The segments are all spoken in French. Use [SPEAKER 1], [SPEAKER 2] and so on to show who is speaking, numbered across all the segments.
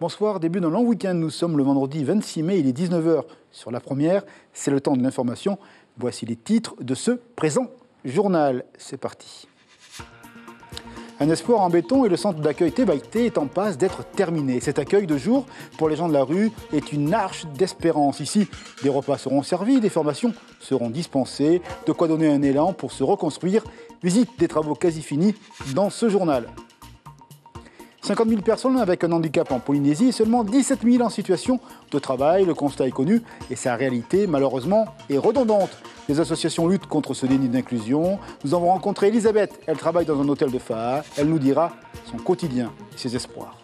[SPEAKER 1] Bonsoir, début d'un long week-end. Nous sommes le vendredi 26 mai, il est 19 h sur la première. C'est le temps de l'information. Voici les titres de ce présent journal. C'est parti. Un espoir en béton et le centre d'accueil Tebaïté est en passe d'être terminé. Cet accueil de jour pour les gens de la rue est une arche d'espérance. Ici, des repas seront servis, des formations seront dispensées, de quoi donner un élan pour se reconstruire. Visite des travaux quasi finis dans ce journal. 50 000 personnes avec un handicap en Polynésie et seulement 17 000 en situation de travail. Le constat est connu et sa réalité, malheureusement, est redondante. Les associations luttent contre ce déni d'inclusion. Nous avons rencontré Elisabeth. Elle travaille dans un hôtel de Faa. Elle nous dira son quotidien et ses espoirs.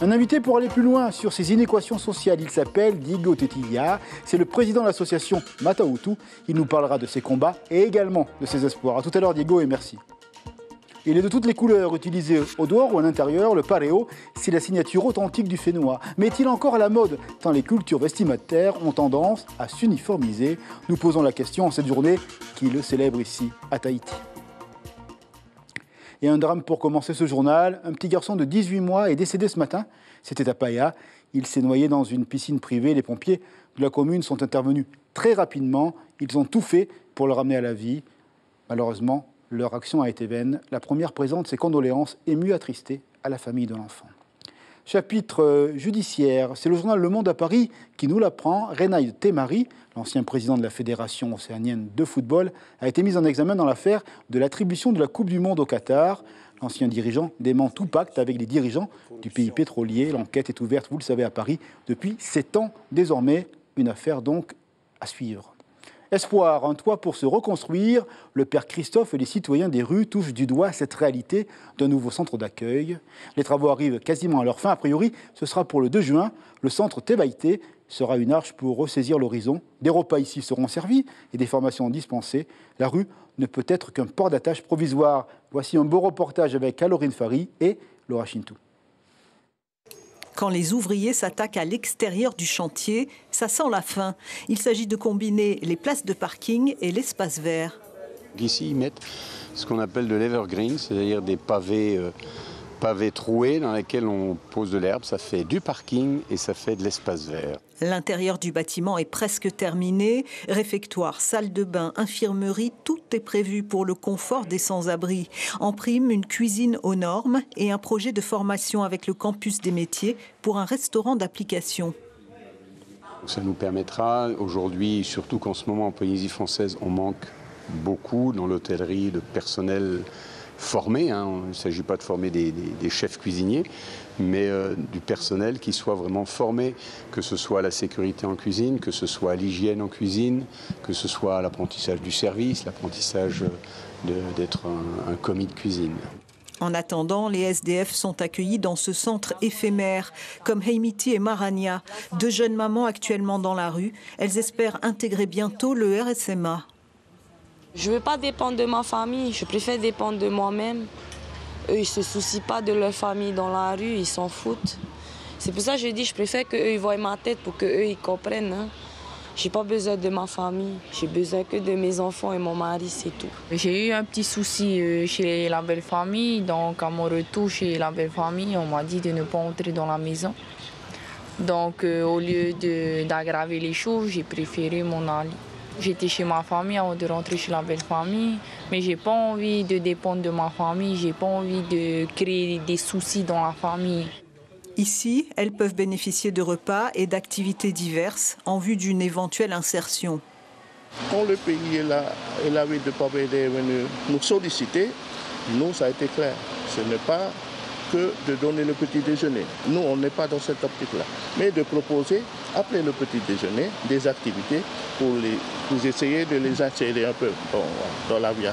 [SPEAKER 1] Un invité pour aller plus loin sur ces inéquations sociales. Il s'appelle Diego Tetilla. C'est le président de l'association Matautu. Il nous parlera de ses combats et également de ses espoirs. A tout à l'heure, Diego, et merci. Il est de toutes les couleurs, utilisé au dehors ou à l'intérieur. Le pareo, c'est la signature authentique du Fénois. Mais est-il encore à la mode, tant les cultures vestimentaires ont tendance à s'uniformiser? Nous posons la question en cette journée qui le célèbre ici, à Tahiti. Et un drame pour commencer ce journal. Un petit garçon de 18 mois est décédé ce matin. C'était à Paia. Il s'est noyé dans une piscine privée. Les pompiers de la commune sont intervenus très rapidement. Ils ont tout fait pour le ramener à la vie. Malheureusement, leur action a été vaine. La première présente ses condoléances émues, attristées à la famille de l'enfant. Chapitre judiciaire, c'est le journal Le Monde à Paris qui nous l'apprend. Renaï Temari, l'ancien président de la Fédération océanienne de football, a été mis en examen dans l'affaire de l'attribution de la Coupe du Monde au Qatar. L'ancien dirigeant dément tout pacte avec les dirigeants du pays pétrolier. L'enquête est ouverte, vous le savez, à Paris depuis 7 ans désormais. Une affaire donc à suivre. Espoir, un toit pour se reconstruire. Le père Christophe et les citoyens des rues touchent du doigt cette réalité d'un nouveau centre d'accueil. Les travaux arrivent quasiment à leur fin. A priori, ce sera pour le 2 juin. Le centre Tebaïté sera une arche pour ressaisir l'horizon. Des repas ici seront servis et des formations dispensées. La rue ne peut être qu'un port d'attache provisoire. Voici un beau reportage avec Caroline Fari et Laura Chintou.
[SPEAKER 2] Quand les ouvriers s'attaquent à l'extérieur du chantier, ça sent la fin. Il s'agit de combiner les places de parking et l'espace vert.
[SPEAKER 3] Ici, ils mettent ce qu'on appelle de l'evergreen, c'est-à-dire des pavés troués dans lesquels on pose de l'herbe. Ça fait du parking et ça fait de l'espace vert.
[SPEAKER 2] L'intérieur du bâtiment est presque terminé. Réfectoire, salle de bain, infirmerie, tout est prévu pour le confort des sans-abri. En prime, une cuisine aux normes et un projet de formation avec le campus des métiers pour un restaurant d'application.
[SPEAKER 3] Ça nous permettra, aujourd'hui, surtout qu'en ce moment en Polynésie française, on manque beaucoup dans l'hôtellerie de personnel formé. Il ne s'agit pas de former des chefs cuisiniers, mais du personnel qui soit vraiment formé, que ce soit à la sécurité en cuisine, que ce soit à l'hygiène en cuisine, que ce soit à l'apprentissage du service, l'apprentissage d'être un commis de cuisine.
[SPEAKER 2] En attendant, les SDF sont accueillis dans ce centre éphémère, comme Heimiti et Marania, 2 jeunes mamans actuellement dans la rue. Elles espèrent intégrer bientôt le RSMA.
[SPEAKER 4] Je ne veux pas dépendre de ma famille, je préfère dépendre de moi-même. Eux, ils ne se soucient pas de leur famille dans la rue, ils s'en foutent. C'est pour ça que je dis, je préfère qu'eux ils voient ma tête pour qu'eux ils comprennent. Hein. Je n'ai pas besoin de ma famille, j'ai besoin que de mes enfants et mon mari, c'est tout.
[SPEAKER 5] J'ai eu un petit souci chez la belle famille, donc à mon retour chez la belle famille, on m'a dit de ne pas entrer dans la maison. Donc au lieu d'aggraver les choses, j'ai préféré m'en aller. J'étais chez ma famille avant de rentrer chez la belle famille, mais j'ai pas envie de dépendre de ma famille, j'ai pas envie de créer des soucis dans la famille.
[SPEAKER 2] Ici, elles peuvent bénéficier de repas et d'activités diverses en vue d'une éventuelle insertion.
[SPEAKER 6] Quand le pays est là et la ville de Papeete est venue nous solliciter, nous, ça a été clair. Ce n'est pas que de donner le petit déjeuner. Nous, on n'est pas dans cette optique-là. Mais de proposer, après le petit déjeuner, des activités pour essayer de les insérer un peu dans la vie.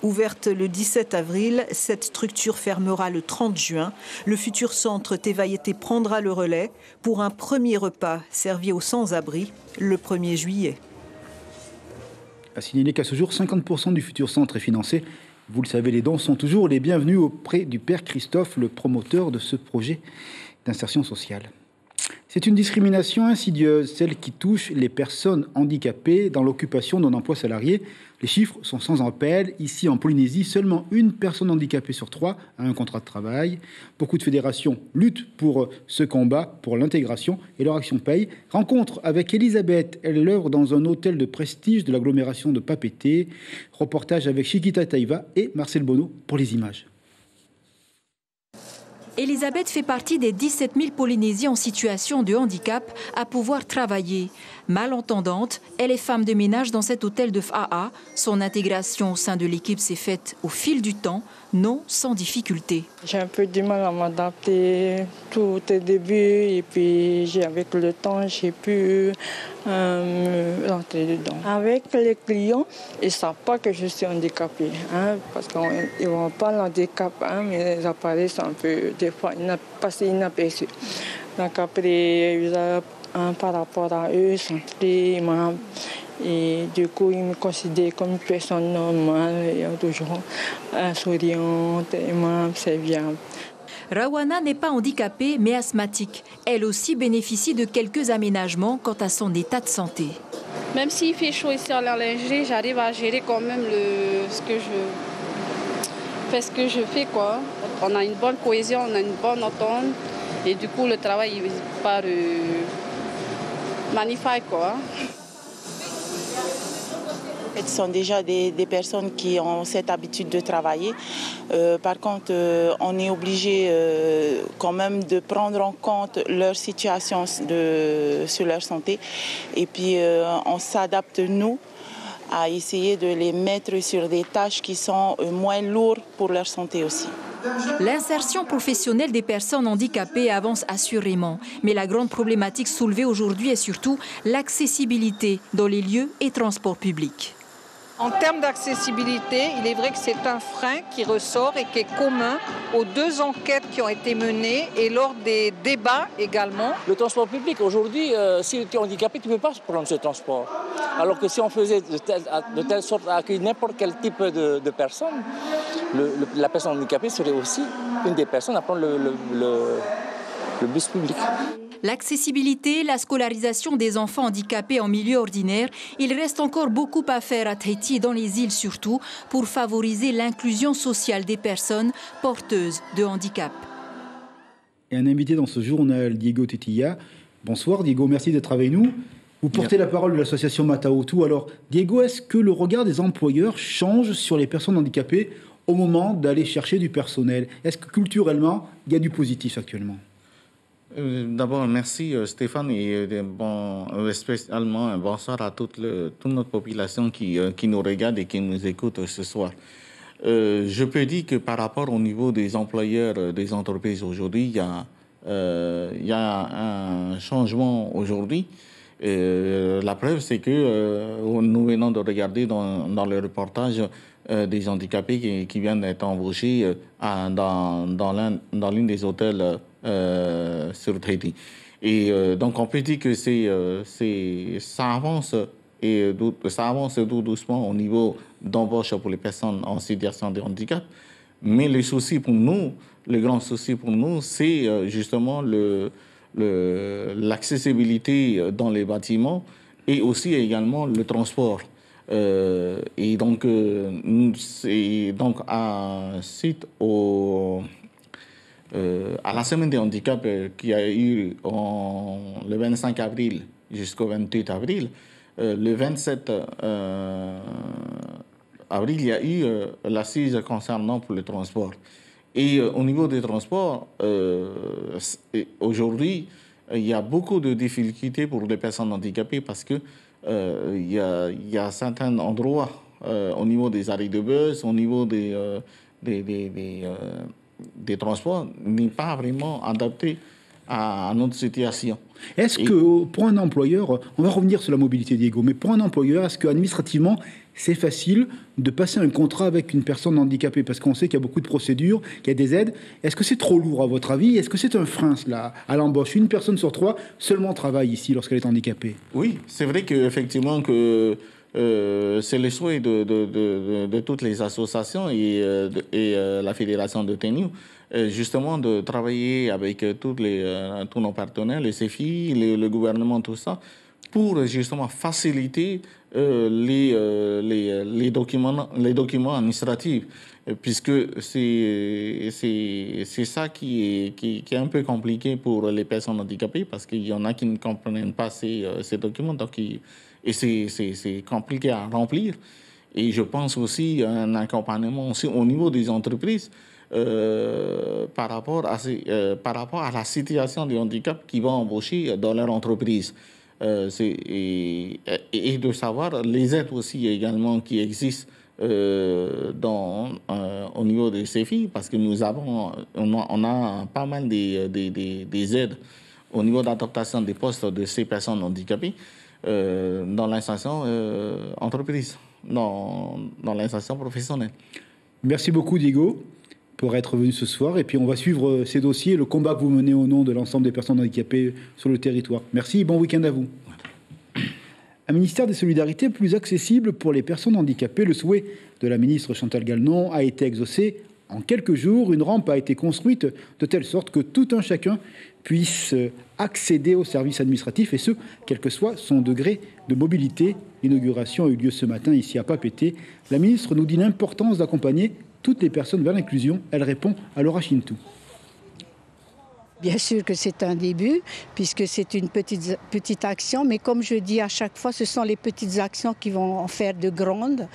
[SPEAKER 2] Ouverte le 17 avril, cette structure fermera le 30 juin. Le futur centre Tebaïté prendra le relais pour un premier repas servi aux sans-abri le 1er juillet.
[SPEAKER 1] À signaler qu'à ce jour, 50% du futur centre est financé. Vous le savez, les dons sont toujours les bienvenus auprès du père Christophe, le promoteur de ce projet d'insertion sociale. C'est une discrimination insidieuse, celle qui touche les personnes handicapées dans l'occupation d'un emploi salarié. Les chiffres sont sans appel. Ici, en Polynésie, seulement une personne handicapée sur 3 a un contrat de travail. Beaucoup de fédérations luttent pour ce combat, pour l'intégration, et leur action paye. Rencontre avec Elisabeth, elle œuvre dans un hôtel de prestige de l'agglomération de Papeete. Reportage avec Chiquita Taïva et Marcel Bonneau pour les images.
[SPEAKER 2] Elisabeth fait partie des 17 000 Polynésiens en situation de handicap à pouvoir travailler. Malentendante, elle est femme de ménage dans cet hôtel de Faa. Son intégration au sein de l'équipe s'est faite au fil du temps, non sans difficulté.
[SPEAKER 7] J'ai un peu du mal à m'adapter tout au début et puis avec le temps, j'ai pu rentrer dedans. Avec les clients, ils ne savent pas que je suis handicapée, parce qu'ils ne voient pas l'handicap, mais les appareils sont un peu, des fois, passés inaperçus. Donc après, par rapport à eux, ils sont très aimables. Et du coup, ils me considèrent comme une personne normale, et toujours souriante, aimable, serviable.
[SPEAKER 2] Rawana n'est pas handicapée, mais asthmatique. Elle aussi bénéficie de quelques aménagements quant à son état de santé.
[SPEAKER 8] Même s'il fait chaud ici à la lingerie, j'arrive à gérer quand même ce que je fais, quoi. On a une bonne cohésion, on a une bonne entente. Et du coup, le travail il part magnifique, quoi.
[SPEAKER 9] Ce sont déjà des personnes qui ont cette habitude de travailler. Par contre, on est obligé quand même de prendre en compte leur situation sur leur santé. Et puis, on s'adapte, nous, à essayer de les mettre sur des tâches qui sont moins lourdes pour leur santé aussi.
[SPEAKER 2] L'insertion professionnelle des personnes handicapées avance assurément. Mais la grande problématique soulevée aujourd'hui est surtout l'accessibilité dans les lieux et transports publics.
[SPEAKER 10] En termes d'accessibilité, il est vrai que c'est un frein qui ressort et qui est commun aux 2 enquêtes qui ont été menées et lors des débats également.
[SPEAKER 11] Le transport public, aujourd'hui, si tu es handicapé, tu ne peux pas prendre ce transport. Alors que si on faisait de telle sorte à accueillir n'importe quel type de personne, la personne handicapée serait aussi une des personnes à prendre le bus public.
[SPEAKER 2] L'accessibilité, la scolarisation des enfants handicapés en milieu ordinaire, il reste encore beaucoup à faire à Tahiti et dans les îles surtout pour favoriser l'inclusion sociale des personnes porteuses de handicap.
[SPEAKER 1] Et un invité dans ce journal, Diego Tetilla. Bonsoir Diego, merci d'être avec nous. Vous portez la parole de l'association Mataotu. Alors Diego, est-ce que le regard des employeurs change sur les personnes handicapées au moment d'aller chercher du personnel? Est-ce que culturellement, il y a du positif actuellement?
[SPEAKER 12] D'abord, merci Stéphane et spécialement un bonsoir à toute notre population qui nous regarde et qui nous écoute ce soir. Je peux dire que par rapport au niveau des employeurs des entreprises aujourd'hui, il y a un changement aujourd'hui. La preuve, c'est que nous venons de regarder dans le reportage des handicapés qui viennent d'être embauchés dans l'une des hôtels sur Tahiti. Et donc on peut dire que ça avance tout doucement au niveau d'embauche pour les personnes en situation de handicap. Mais le grand souci pour nous, c'est justement l'accessibilité dans les bâtiments et aussi également le transport. Et donc, suite à la semaine des handicaps qui a eu le 25 avril jusqu'au 28 avril, le 27 avril, il y a eu l'assise concernant pour le transport. Et au niveau des transports, aujourd'hui, il y a beaucoup de difficultés pour les personnes handicapées parce que il y a certains endroits au niveau des arrêts de bus, au niveau des transports, n'est pas vraiment adapté à notre situation.
[SPEAKER 1] Est-ce que pour un employeur, on va revenir sur la mobilité Diego, mais pour un employeur, est-ce qu'administrativement, c'est facile de passer un contrat avec une personne handicapée? Parce qu'on sait qu'il y a beaucoup de procédures, qu'il y a des aides. Est-ce que c'est trop lourd à votre avis? Est-ce que c'est un frein cela, à l'embauche? Une personne sur 3 seulement travaille ici lorsqu'elle est handicapée.
[SPEAKER 12] Oui, c'est vrai qu'effectivement que c'est le souhait de toutes les associations et la Fédération de tennis, justement de travailler avec tous nos partenaires, les CFI, le gouvernement, tout ça, pour justement faciliter les documents administratifs, puisque c'est ça qui est un peu compliqué pour les personnes handicapées, parce qu'il y en a qui ne comprennent pas ces documents, et c'est compliqué à remplir. Et je pense aussi à un accompagnement aussi au niveau des entreprises par rapport à la situation du handicap qui va embaucher dans leur entreprise. Et de savoir les aides aussi également qui existent au niveau des CFI, parce que on a pas mal des aides au niveau d'adaptation des postes de ces personnes handicapées dans l'insertion entreprise, dans l'insertion professionnelle.
[SPEAKER 1] Merci beaucoup Diego pour être venu ce soir, et puis on va suivre ces dossiers, le combat que vous menez au nom de l'ensemble des personnes handicapées sur le territoire. Merci et bon week-end à vous. Un ministère des Solidarités plus accessible pour les personnes handicapées, le souhait de la ministre Chantal Gallon a été exaucé en quelques jours. Une rampe a été construite de telle sorte que tout un chacun puisse accéder aux services administratifs, et ce, quel que soit son degré de mobilité. L'inauguration a eu lieu ce matin ici à Papeete. La ministre nous dit l'importance d'accompagner toutes les personnes vers l'inclusion. Elle répond à Laura Chintou.
[SPEAKER 13] Bien sûr que c'est un début, puisque c'est une petite action, mais comme je dis à chaque fois, ce sont les petites actions qui vont en faire de grandes.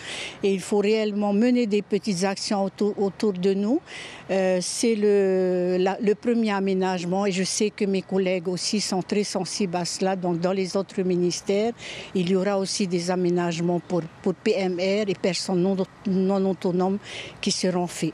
[SPEAKER 13] Et il faut réellement mener des petites actions autour de nous. C'est le premier aménagement, et je sais que mes collègues aussi sont très sensibles à cela. Donc dans les autres ministères, il y aura aussi des aménagements pour PMR et personnes non autonomes qui seront faits.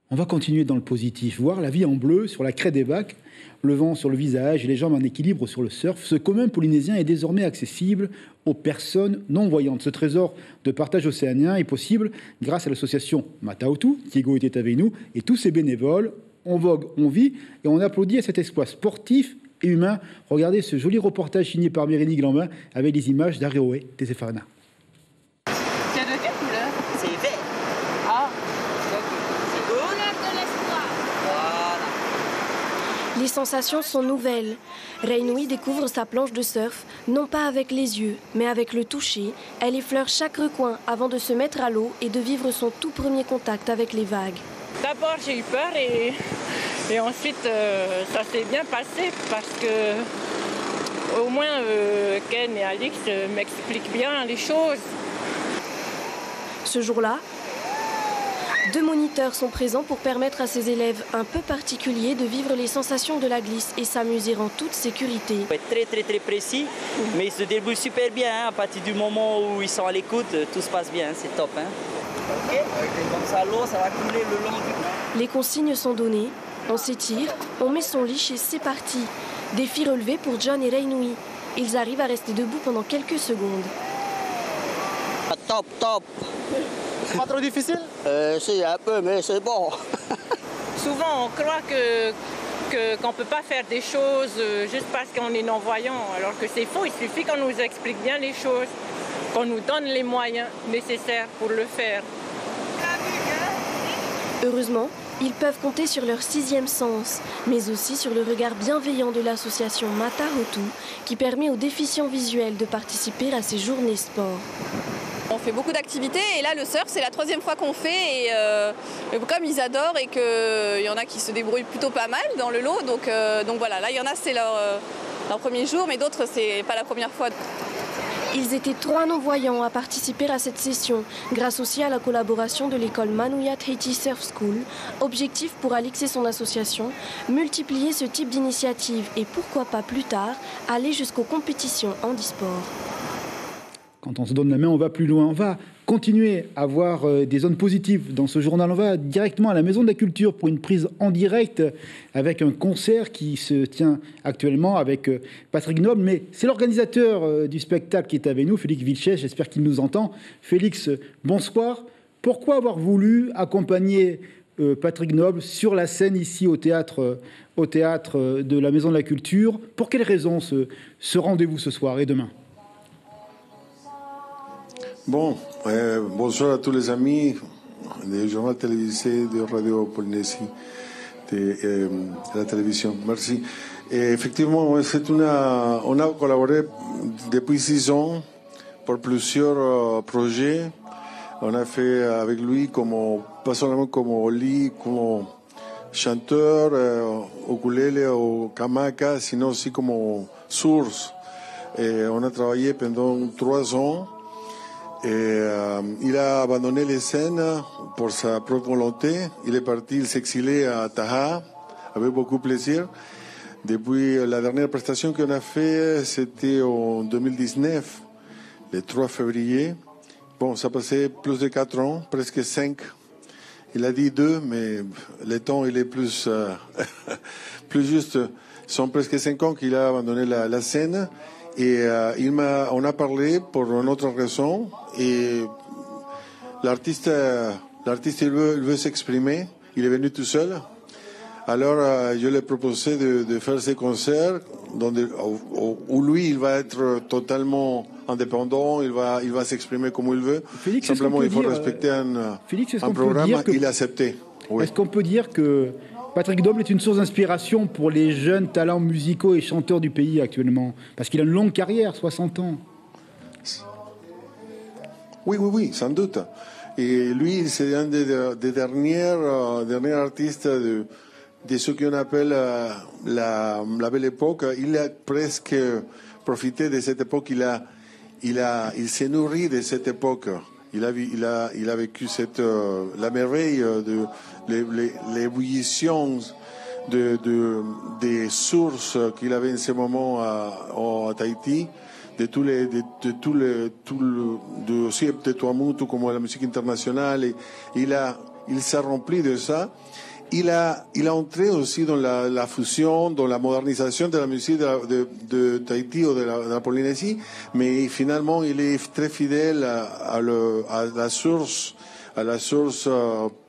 [SPEAKER 1] On va continuer dans le positif, voir la vie en bleu sur la craie des bacs, le vent sur le visage et les jambes en équilibre sur le surf. Ce commun polynésien est désormais accessible aux personnes non-voyantes. Ce trésor de partage océanien est possible grâce à l'association Matautu. Diego était avec nous et tous ses bénévoles. On vogue, on vit et on applaudit à cet exploit sportif et humain. Regardez ce joli reportage signé par Mérénie Glambin avec les images d'Areoé Tesefana.
[SPEAKER 14] C'est de quelle couleur? C'est vert. Ah.
[SPEAKER 15] Les sensations sont nouvelles. Reinui découvre sa planche de surf, non pas avec les yeux, mais avec le toucher. Elle effleure chaque recoin avant de se mettre à l'eau et de vivre son tout premier contact avec les vagues.
[SPEAKER 10] D'abord, j'ai eu peur et ensuite, ça s'est bien passé parce que au moins Ken et Alix m'expliquent bien les choses.
[SPEAKER 15] Ce jour-là, 2 moniteurs sont présents pour permettre à ces élèves un peu particuliers de vivre les sensations de la glisse et s'amuser en toute sécurité.
[SPEAKER 14] Il faut être très précis, mais ils se débrouillent super bien. À partir du moment où ils sont à l'écoute, tout se passe bien, c'est top. Okay. Comme ça, l'eau, ça va couler le long du...
[SPEAKER 15] Les consignes sont données, on s'étire, on met son leash et c'est parti. Défi relevé pour John et Reinui. Ils arrivent à rester debout pendant quelques secondes.
[SPEAKER 14] Top.
[SPEAKER 16] C'est pas trop difficile?
[SPEAKER 14] C'est un peu, mais c'est bon.
[SPEAKER 10] Souvent, on croit qu'on ne peut pas faire des choses juste parce qu'on est non-voyant, alors que c'est faux. Il suffit qu'on nous explique bien les choses, qu'on nous donne les moyens nécessaires pour le faire.
[SPEAKER 15] Heureusement, ils peuvent compter sur leur 6e sens, mais aussi sur le regard bienveillant de l'association Matautu, qui permet aux déficients visuels de participer à ces journées sport.
[SPEAKER 17] On fait beaucoup d'activités et là le surf c'est la 3e fois qu'on fait et comme ils adorent et qu'il y en a qui se débrouillent plutôt pas mal dans le lot donc voilà, là il y en a c'est leur premier jour mais d'autres c'est pas la première fois.
[SPEAKER 15] Ils étaient 3 non-voyants à participer à cette session, grâce aussi à la collaboration de l'école Manuyat Haiti Surf School. Objectif pour Alix et son association, multiplier ce type d'initiative et pourquoi pas plus tard, aller jusqu'aux compétitions handisport.
[SPEAKER 1] Quand on se donne la main, on va plus loin. On va continuer à voir des zones positives dans ce journal. On va directement à la Maison de la Culture pour une prise en direct avec un concert qui se tient actuellement avec Patrick Noble. Mais c'est l'organisateur du spectacle qui est avec nous, Félix Vilches. J'espère qu'il nous entend. Félix, bonsoir. Pourquoi avoir voulu accompagner Patrick Noble sur la scène ici au théâtre de la Maison de la Culture? Pour quelles raisons ce rendez-vous ce soir et demain?
[SPEAKER 18] Bon, bonsoir à tous les amis du journal télévisé de Radio Polynésie, de la télévision. Merci. Et effectivement, on a collaboré depuis 6 ans pour plusieurs projets. On a fait avec lui pas seulement comme lead, comme chanteur, ukulélé ou kamaka, sinon aussi comme source. Et on a travaillé pendant 3 ans. Et il a abandonné les scènes pour sa propre volonté. Il est parti, il s'est exilé à Taha avec beaucoup de plaisir. Depuis la dernière prestation qu'on a fait, c'était en 2019, le 3 février. Bon, ça passait plus de 4 ans, presque 5. Il a dit 2, mais le temps il est plus, plus juste. Ce sont presque 5 ans qu'il a abandonné la scène. Et on a parlé pour une autre raison. Et l'artiste il veut s'exprimer. Il est venu tout seul. Alors je lui ai proposé de faire ces concerts où lui il va être totalement indépendant. Il va s'exprimer comme il veut.
[SPEAKER 1] Félix,
[SPEAKER 18] simplement il faut respecter un programme. Il a accepté. Oui.
[SPEAKER 1] Est-ce qu'on peut dire que Patrick Doble est une source d'inspiration pour les jeunes talents musicaux et chanteurs du pays actuellement? Parce qu'il a une longue carrière, 60 ans.
[SPEAKER 18] Oui, sans doute. Et lui, c'est un des derniers artistes de ce qu'on appelle la belle époque. Il a presque profité de cette époque. Il s'est nourri de cette époque. Il a vécu la merveille de l'ébullition des sources qu'il avait en ce moment à Tahiti, aussi de Tuamotu comme la musique internationale. Et il s'est rempli de ça. Il a entré aussi dans la fusion, dans la modernisation de la musique de Tahiti ou de la Polynésie, mais finalement il est très fidèle à la source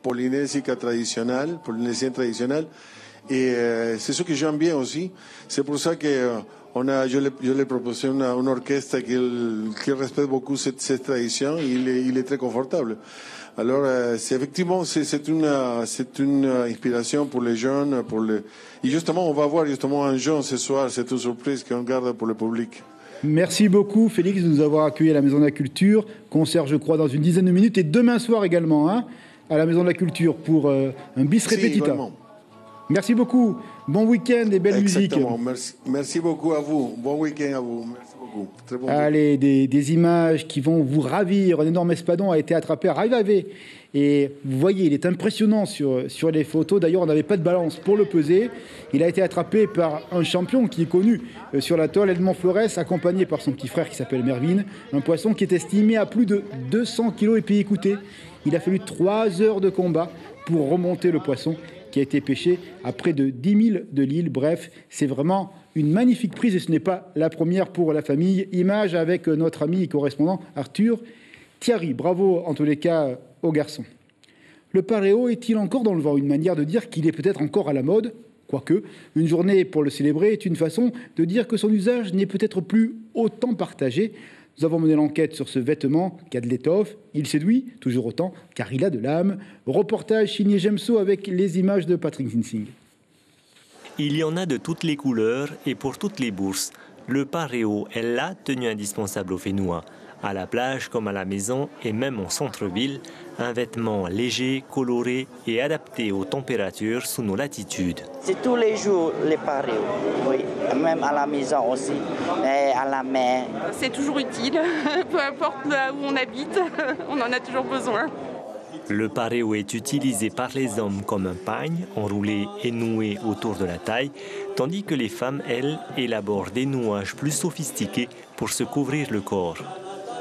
[SPEAKER 18] polynésienne traditionnelle. Et c'est ce que j'aime bien aussi. C'est pour ça que je l'ai proposé un orchestre qui respecte beaucoup cette tradition. Il est très confortable. Alors, effectivement, c'est une inspiration pour les jeunes, et justement, on va voir un jeune ce soir. C'est une surprise qu'on garde pour le public.
[SPEAKER 1] Merci beaucoup, Félix, de nous avoir accueillis à la Maison de la Culture. Concert, je crois, dans une dizaine de minutes, et demain soir également, à la Maison de la Culture pour un bis repetita.
[SPEAKER 18] Également.
[SPEAKER 1] Merci beaucoup. Bon week-end et belle musique.
[SPEAKER 18] Merci beaucoup à vous. Bon week-end à vous. Merci beaucoup. Très bon
[SPEAKER 1] Allez, des images qui vont vous ravir. Un énorme espadon a été attrapé à Raivavé. Et vous voyez, il est impressionnant sur les photos. D'ailleurs, on n'avait pas de balance pour le peser. Il a été attrapé par un champion qui est connu sur l'atoll, Edmond Flores, accompagné par son petit frère qui s'appelle Mervyn. Un poisson qui est estimé à plus de 200 kilos. Et puis écoutez, il a fallu 3 heures de combat pour remonter le poisson qui a été pêché à près de 10 000 de l'île. Bref, c'est vraiment une magnifique prise et ce n'est pas la première pour la famille. Image avec notre ami et correspondant Arthur Thierry. Bravo en tous les cas aux garçons. Le paréo est-il encore dans le vent? Une manière de dire qu'il est peut-être encore à la mode. Quoique, une journée pour le célébrer est une façon de dire que son usage n'est peut-être plus autant partagé. Nous avons mené l'enquête sur ce vêtement qui a de l'étoffe. Il séduit toujours autant car il a de l'âme. Reportage signé Gemso avec les images de Patrick Zinsing.
[SPEAKER 19] Il y en a de toutes les couleurs et pour toutes les bourses. Le paréo est la tenue indispensable aux Fénois. À la plage comme à la maison et même en centre-ville, un vêtement léger, coloré et adapté aux températures sous nos latitudes.
[SPEAKER 14] C'est tous les jours les paréos, oui, même à la maison aussi, et à la mer.
[SPEAKER 17] C'est toujours utile, peu importe là où on habite, on en a toujours besoin.
[SPEAKER 19] Le paréo est utilisé par les hommes comme un pagne, enroulé et noué autour de la taille, tandis que les femmes, elles, élaborent des nouages plus sophistiqués pour se couvrir le corps.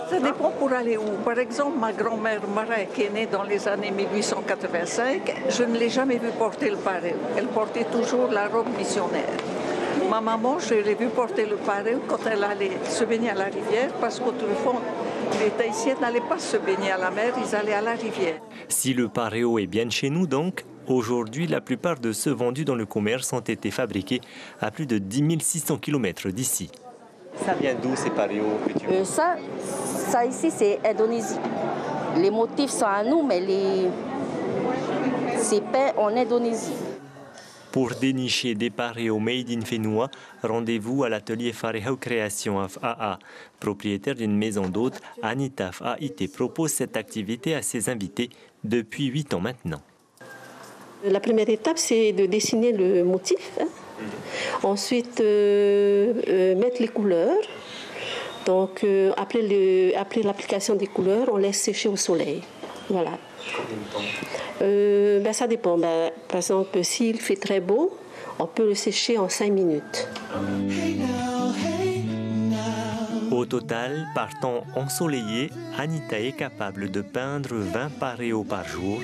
[SPEAKER 20] Ça dépend pour aller où. Par exemple, ma grand-mère Marin, qui est née dans les années 1885, je ne l'ai jamais vue porter le paréo. Elle portait toujours la robe missionnaire. Ma maman, je l'ai vue porter le paréo quand elle allait se baigner à la rivière, parce qu'autrefois, les Tahitiens n'allaient pas se baigner à la mer, ils allaient à la rivière.
[SPEAKER 19] Si le paréo est bien chez nous donc, aujourd'hui, la plupart de ceux vendus dans le commerce ont été fabriqués à plus de 10 600 km d'ici. Ça vient d'où ces paréos que tu vois?
[SPEAKER 21] Ça ici, c'est Indonésie. Les motifs sont à nous, mais c'est peint en Indonésie.
[SPEAKER 19] Pour dénicher des paréos made in Fénois, rendez-vous à l'atelier Farehau Création FAA. Propriétaire d'une maison d'hôtes, Anita FAIT propose cette activité à ses invités depuis 8 ans maintenant.
[SPEAKER 22] La première étape, c'est de dessiner le motif. Ensuite, mettre les couleurs. Donc, après l'application des couleurs, on laisse sécher au soleil. Voilà. Ça dépend. Par exemple, s'il fait très beau, on peut le sécher en 5 minutes.
[SPEAKER 19] Au total, par temps ensoleillé, Anita est capable de peindre 20 paréos par jour,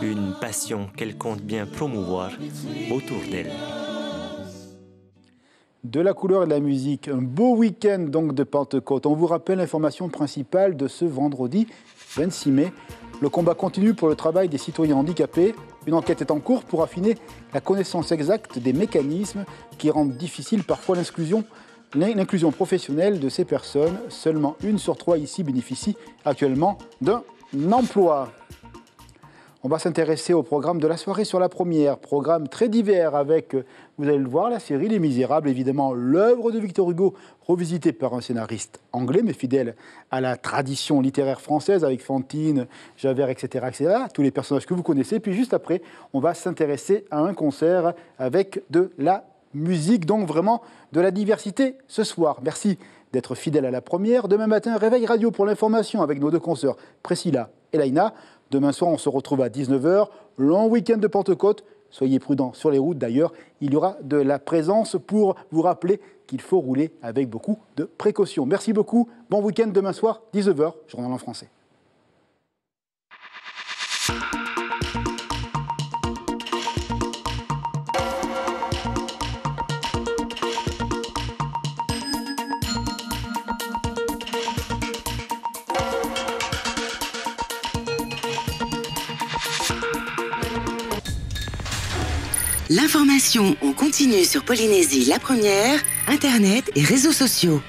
[SPEAKER 19] une passion qu'elle compte bien promouvoir autour d'elle.
[SPEAKER 1] De la couleur et de la musique, un beau week-end donc de Pentecôte. On vous rappelle l'information principale de ce vendredi 26 mai. Le combat continue pour le travail des citoyens handicapés. Une enquête est en cours pour affiner la connaissance exacte des mécanismes qui rendent difficile parfois l'inclusion professionnelle de ces personnes. Seulement 1 sur 3 ici bénéficie actuellement d'un emploi. On va s'intéresser au programme de la soirée sur la première. Programme très divers avec, vous allez le voir, la série Les Misérables, évidemment l'œuvre de Victor Hugo, revisitée par un scénariste anglais, mais fidèle à la tradition littéraire française avec Fantine, Javert, etc., tous les personnages que vous connaissez. Puis juste après, on va s'intéresser à un concert avec de la musique, donc vraiment de la diversité ce soir. Merci d'être fidèle à la première. Demain matin, réveil radio pour l'information avec nos 2 consoeurs Priscilla et Laïna. Demain soir, on se retrouve à 19h. Long week-end de Pentecôte. Soyez prudents sur les routes. D'ailleurs, il y aura de la présence pour vous rappeler qu'il faut rouler avec beaucoup de précautions. Merci beaucoup. Bon week-end demain soir, 19h, journal en français.
[SPEAKER 23] L'information en continu sur Polynésie la première, Internet et réseaux sociaux.